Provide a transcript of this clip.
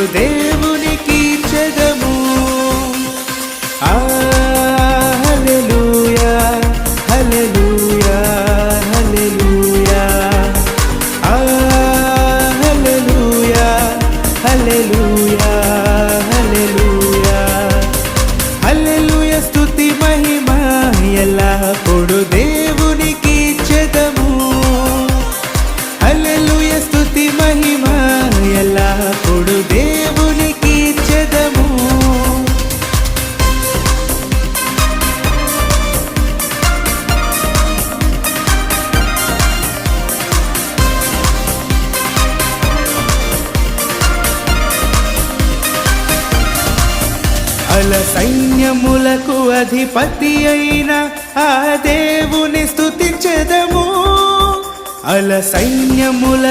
ఎల్లప్పుడు దేవునికి ఇచ్చెదము. హల్లెలూయా హల్లెలూయా హల్లెలూయా హల్లెలూయా హల్లెలూయా హల్లెలూయా హల్లెలూయా స్తుతి మహిమ ఎల్లప్పుడు దేవునికి ఇచ్చెదము. హల్లెలూయా స్తుతి మహిమ ఎల్లప్పుడు దేవునికి ఇచ్చెదము. అల సైన్యములకు అధిపతి అయిన ఆ దేవుని స్తుతించెదము. అల సైన్యముల